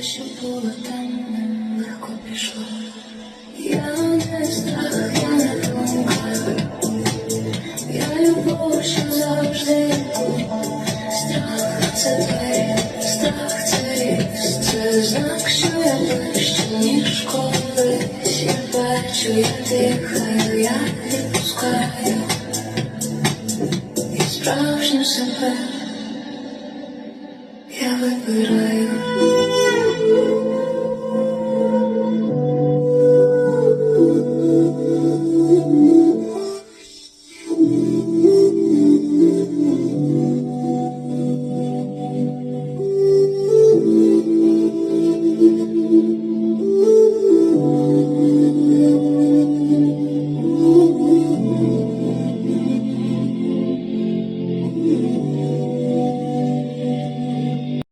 Все, що було темним, легко пішло. Я не страх, я не думка, я любов, що завжди тут. Страх це двері, страх це ріс, це знак, що я ближче, ніж колись. Я бачу, я дихаю, я відпускаю і справжню себе я вибираю.